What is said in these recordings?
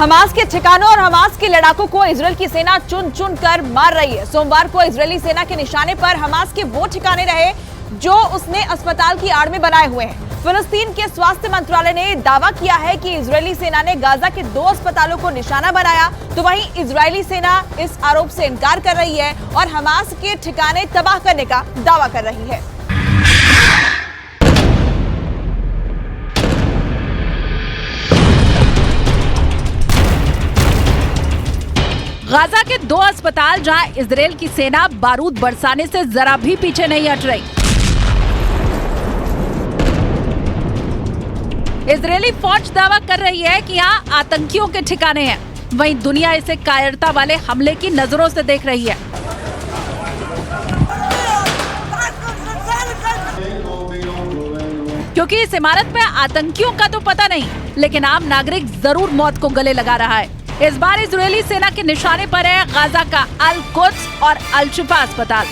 Hamas के ठिकानों और हमास के लड़ाकों को इजरायल की सेना चुन चुन कर मार रही है। सोमवार को इजरायली सेना के निशाने पर हमास के वो ठिकाने रहे जो उसने अस्पताल की आड़ में बनाए हुए हैं। फिलिस्तीन के स्वास्थ्य मंत्रालय ने दावा किया है कि इजरायली सेना ने गाजा के 2 अस्पतालों को निशाना बनाया, तो वहीं इजरायली सेना इस आरोप से इनकार कर रही है और हमास के ठिकाने तबाह करने का दावा कर रही है। गाजा के 2 अस्पताल जहां इजरायल की सेना बारूद बरसाने से जरा भी पीछे नहीं हट रही। इजरायली फौज दावा कर रही है कि यहाँ आतंकियों के ठिकाने हैं, वहीं दुनिया इसे कायरता वाले हमले की नजरों से देख रही है। क्योंकि इस इमारत में आतंकियों का तो पता नहीं, लेकिन आम नागरिक जरूर मौत को गले लगा रहा है। इस बार इजरायली सेना के निशाने पर है गाजा का अल कुद्स और अल शिफा अस्पताल।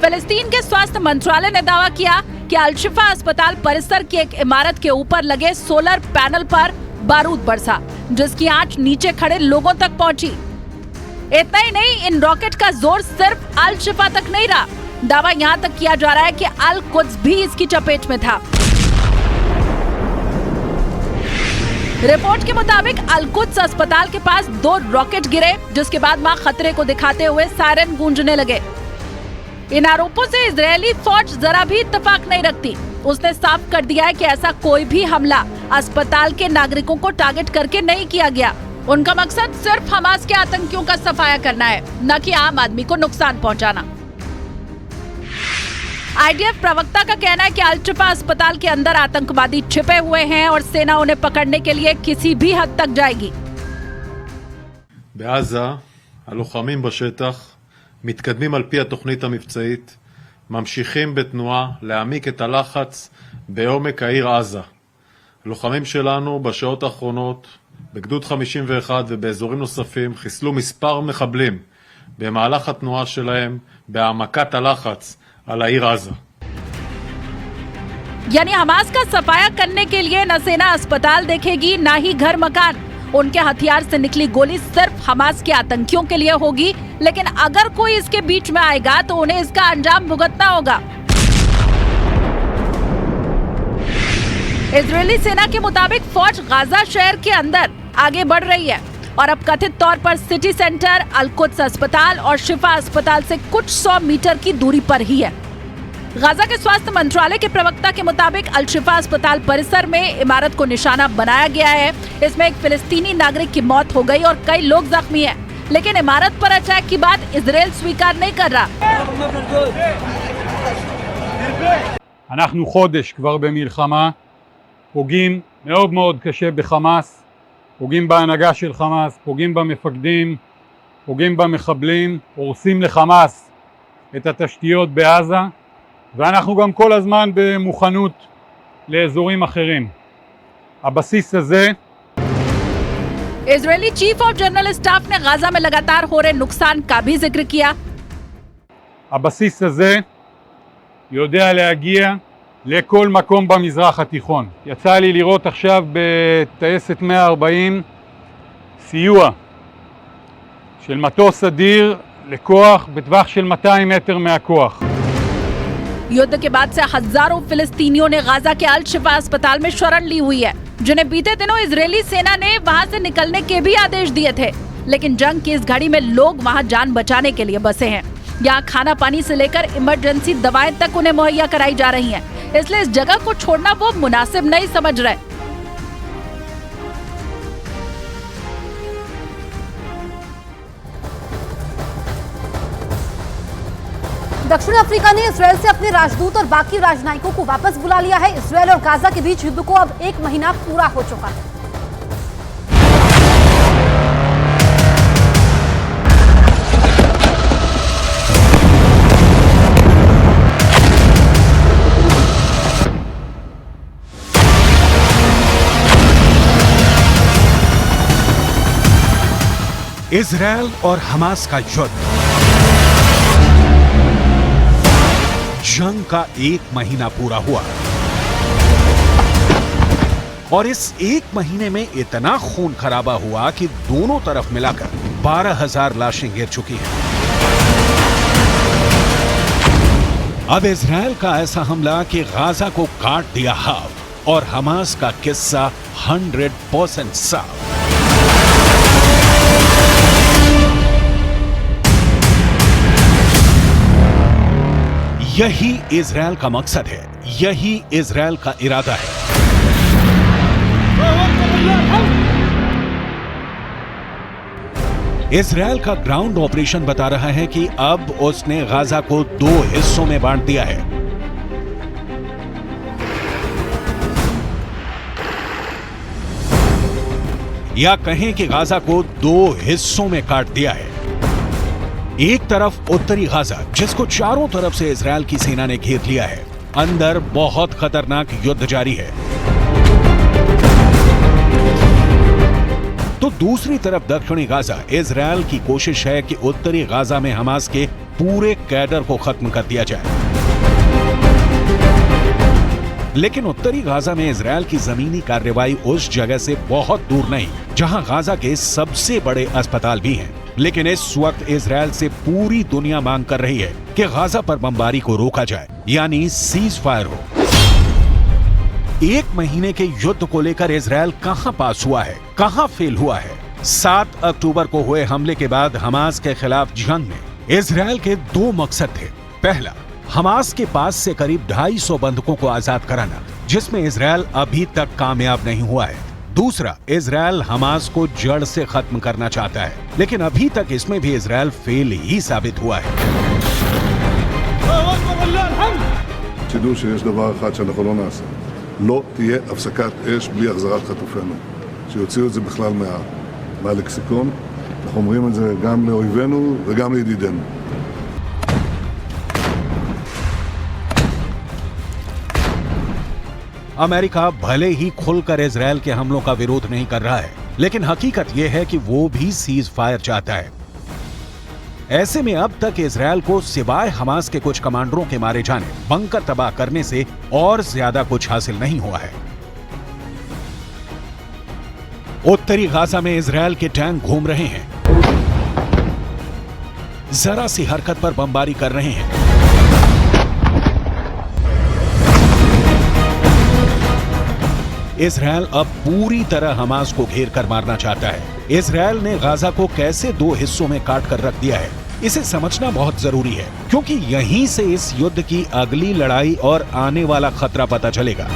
फिलिस्तीन के स्वास्थ्य मंत्रालय ने दावा किया कि अल शिफा अस्पताल परिसर की एक इमारत के ऊपर लगे सोलर पैनल पर बारूद बरसा, जिसकी आंच नीचे खड़े लोगों तक पहुंची। इतना ही नहीं, इन रॉकेट का जोर सिर्फ अल शिफा तक नहीं रहा। दावा यहां तक किया जा रहा है कि अल कुद्स भी इसकी चपेट में था। रिपोर्ट के मुताबिक अल कुद्स अस्पताल के पास 2 रॉकेट गिरे, जिसके बाद वहां खतरे को दिखाते हुए सायरन गूंजने लगे। इन आरोपों से इजरायली फौज जरा भी इत्तेफाक नहीं रखती। उसने साफ कर दिया है कि ऐसा कोई भी हमला अस्पताल के नागरिकों को टारगेट करके नहीं किया गया। उनका मकसद सिर्फ हमास के आतंकियों का सफाया करना है, न कि आम आदमी को नुकसान पहुंचाना। आईडीएफ प्रवक्ता का कहना है कि अल शिफा अस्पताल के अंदर आतंकवादी छिपे हुए हैं और सेना उन्हें पकड़ने के लिए किसी भी हद तक जाएगी। בעזה, הלוחמים בשטח מתקדמים על פי התוכנית המבצעית, ממשיכים בתנועה להעמיק את הלחץ בעומק העיר עזה. הלוחמים שלנו בשעות האחרונות בגדוד 51 ובאזורים נוספים חיסלו מספר מחבלים במהלך התנועה שלהם בהעמקת הלחץ על העיר עזה. यानी हमास का सफाया करने के लिए न सेना अस्पताल देखेगी, न ही घर मकान। उनके हथियार से निकली गोली सिर्फ हमास के आतंकियों के लिए होगी, लेकिन अगर कोई इसके बीच में आएगा तो उन्हें इसका अंजाम भुगतना होगा। इजरायली सेना के मुताबिक फौज गाजा शहर के अंदर आगे बढ़ रही है और अब कथित तौर पर सिटी सेंटर, अल कुद्स अस्पताल और शिफा अस्पताल से कुछ 100 मीटर की दूरी पर ही है। गाजा के स्वास्थ्य मंत्रालय के प्रवक्ता के मुताबिक अल शिफा अस्पताल परिसर में इमारत को निशाना बनाया गया है। इसमें एक फिलिस्तीनी नागरिक की मौत हो गई और कई लोग जख्मी हैं, लेकिन इमारत पर अटैक की बात इजरायल स्वीकार नहीं कर रहा। אנחנו חודש כבר במלחמה, פוגעים מאוד מאוד קשה בחמאס, פוגעים בהנהגה של חמאס, פוגעים במפקדים, פוגעים במחבלים, הורסים לחמאס את התשתיות בעזה, ואנחנו גם כל הזמן במוכנות לאזורים אחרים. הבסיס הזה Israeli chief of general staff ने गाजा में लगातार हो रहे नुकसान का भी जिक्र किया। הבסיס הזה יודע להגיע לכל מקום במזרח התיכון. יצא לי לראות עכשיו בטייסת 140 סיוע של מטוס אדיר לכוח בטווח של 200 מטר מהכוח. युद्ध के बाद से हजारों फिलिस्तीनियों ने गाजा के अल शिफा अस्पताल में शरण ली हुई है, जिन्हें बीते दिनों इजरायली सेना ने वहां से निकलने के भी आदेश दिए थे। लेकिन जंग की इस घड़ी में लोग वहां जान बचाने के लिए बसे हैं। यहाँ खाना पानी से लेकर इमरजेंसी दवाएं तक उन्हें मुहैया कराई जा रही हैं, इसलिए इस जगह को छोड़ना वो मुनासिब नहीं समझ रहे। दक्षिण अफ्रीका ने इजरायल से अपने राजदूत और बाकी राजनयिकों को वापस बुला लिया है। इजरायल और गाजा के बीच युद्ध को अब 1 महीना पूरा हो चुका है। इजरायल और हमास का युद्ध, जंग का 1 महीना पूरा हुआ। और इस एक महीने में इतना खून खराबा हुआ कि दोनों तरफ मिलाकर 12,000 लाशें गिर चुकी हैं। अब इजराइल का ऐसा हमला कि गाजा को काट दिया हाफ और हमास का किस्सा 100% साफ। यही इजराइल का मकसद है, यही इजराइल का इरादा है। इजराइल का ग्राउंड ऑपरेशन बता रहा है कि अब उसने गाजा को 2 हिस्सों में बांट दिया है। या कहें कि गाजा को 2 हिस्सों में काट दिया है। एक तरफ उत्तरी गाजा, जिसको चारों तरफ से इजराइल की सेना ने घेर लिया है, अंदर बहुत खतरनाक युद्ध जारी है। तो दूसरी तरफ दक्षिणी गाजा, इजराइल की कोशिश है कि उत्तरी गाजा में हमास के पूरे कैडर को खत्म कर दिया जाए। लेकिन उत्तरी गाजा में इजराइल की जमीनी कार्रवाई उस जगह से बहुत दूर नहीं जहां गाजा के सबसे बड़े अस्पताल भी हैं। लेकिन इस वक्त इजराइल से पूरी दुनिया मांग कर रही है कि गाजा पर बमबारी को रोका जाए, यानी सीज फायर हो। 1 महीने के युद्ध को लेकर इजराइल कहां पास हुआ है, कहां फेल हुआ है? 7 अक्टूबर को हुए हमले के बाद हमास के खिलाफ जंग में इजराइल के 2 मकसद थे। पहला, हमास के पास से करीब 250 बंधकों को आजाद कराना, जिसमें इजराइल अभी तक कामयाब नहीं हुआ है। दूसरा, इजराइल हमास को जड़ से खत्म करना चाहता है, लेकिन अभी तक इसमें भी इजराइल फेल ही साबित हुआ है। תדעו שיש דבר אחד שאנחנו לא נעשה. לא תהיה הפסקת אש בלי החזרת חטופינו. שיוציאו את זה בכלל מהלקסיקון. אנחנו אומרים את זה גם לאויבינו וגם לידידינו. अमेरिका भले ही खुलकर इजराइल के हमलों का विरोध नहीं कर रहा है, लेकिन हकीकत यह है कि वो भी सीज फायर चाहता है। ऐसे में अब तक इजराइल को सिवाय हमास के कुछ कमांडरों के मारे जाने, बंकर तबाह करने से और ज्यादा कुछ हासिल नहीं हुआ है। उत्तरी गाजा में इजराइल के टैंक घूम रहे हैं, जरा सी हरकत पर बमबारी कर रहे हैं। इजराइल अब पूरी तरह हमास को घेर कर मारना चाहता है। इजराइल ने गाजा को कैसे 2 हिस्सों में काट कर रख दिया है, इसे समझना बहुत जरूरी है, क्योंकि यहीं से इस युद्ध की अगली लड़ाई और आने वाला खतरा पता चलेगा।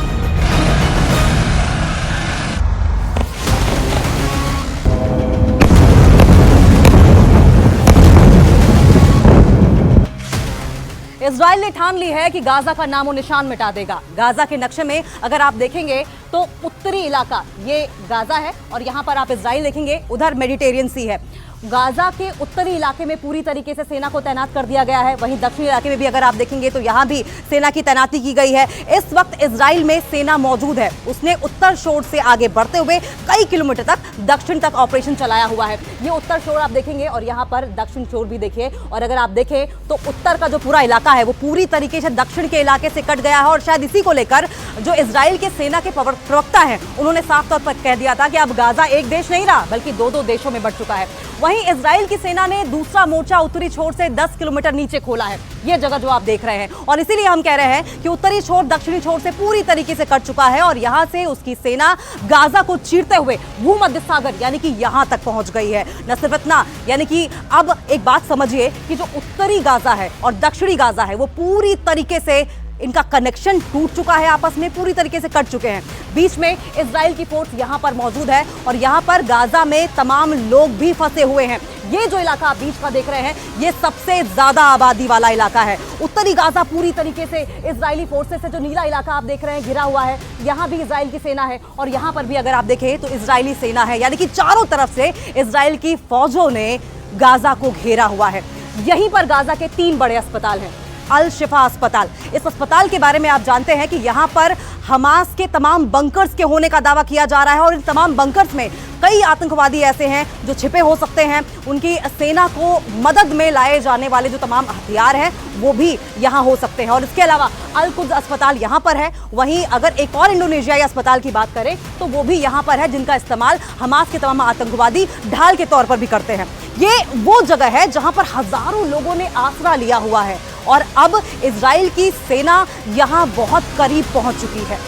इजराइल ने ठान ली है कि गाजा का नामो निशान मिटा देगा। गाजा के नक्शे में अगर आप देखेंगे तो उत्तरी इलाका ये गाजा है और यहां पर आप इजराइल देखेंगे, उधर मेडिटेरियन सी है। गाजा के उत्तरी इलाके में पूरी तरीके से सेना को तैनात कर दिया गया है। वहीं दक्षिणी इलाके में भी अगर आप देखेंगे तो यहां भी सेना की तैनाती की गई है। इस वक्त इजराइल में सेना मौजूद है। उसने उत्तर शोर से आगे बढ़ते हुए कई किलोमीटर तक दक्षिण तक ऑपरेशन चलाया हुआ है। ये उत्तर शोर आप देखेंगे और यहाँ पर दक्षिण शोर भी देखिए। और अगर आप देखें तो उत्तर का जो पूरा इलाका है वो पूरी तरीके से दक्षिण के इलाके से कट गया है। और शायद इसी को लेकर जो इजराइल के सेना के प्रवक्ता है उन्होंने साफ तौर पर कह दिया था कि अब गाजा एक देश नहीं रहा बल्कि 2-2 देशों में बढ़ चुका है। वहीं इजराइल की सेना ने दूसरा मोर्चा उत्तरी छोर से 10 किलोमीटर नीचे खोला है, ये जगह जो आप देख रहे हैं। और इसीलिए हम कह रहे हैं कि उत्तरी छोर दक्षिणी छोर से पूरी तरीके से कट चुका है और यहां से उसकी सेना गाजा को चीरते हुए भूमध्य सागर यानी कि यहां तक पहुंच गई है। न सिर्फ इतना, यानी कि अब एक बात समझिए कि जो उत्तरी गाजा है और दक्षिणी गाजा है वो पूरी तरीके से इनका कनेक्शन टूट चुका है, आपस में पूरी तरीके से कट चुके हैं। बीच में इजराइल की फोर्स यहां पर मौजूद है और यहां पर गाजा में तमाम लोग भी फंसे हुए हैं। ये जो इलाका आप बीच का देख रहे हैं ये सबसे ज्यादा आबादी वाला इलाका है। उत्तरी गाजा पूरी तरीके से इजरायली फोर्सेस से, जो नीला इलाका आप देख रहे हैं घिरा हुआ है, यहां भी इजराइल की सेना है और यहां पर भी अगर आप देखें तो इजरायली सेना है, यानी कि चारों तरफ से इजराइल की फौजों ने गाजा को घेरा हुआ है। यहीं पर गाजा के 3 बड़े अस्पताल हैं। अल शिफा अस्पताल। इस अस्पताल के बारे में आप जानते हैं कि यहां पर हमास के तमाम बंकर्स के होने का दावा किया जा रहा है और इन तमाम बंकर्स में कई आतंकवादी ऐसे हैं जो छिपे हो सकते हैं। उनकी सेना को मदद में लाए जाने वाले जो तमाम हथियार हैं वो भी यहां हो सकते हैं। और इसके अलावा अल कुद्स अस्पताल यहां पर है। वहीं अगर एक और इंडोनेशियाई अस्पताल की बात करें तो वो भी यहां पर है, जिनका इस्तेमाल हमास के तमाम आतंकवादी ढाल के तौर पर भी करते हैं। ये वो जगह है जहां पर हजारों लोगों ने आसरा लिया हुआ है और अब इजराइल की सेना यहां बहुत करीब पहुंच चुकी है।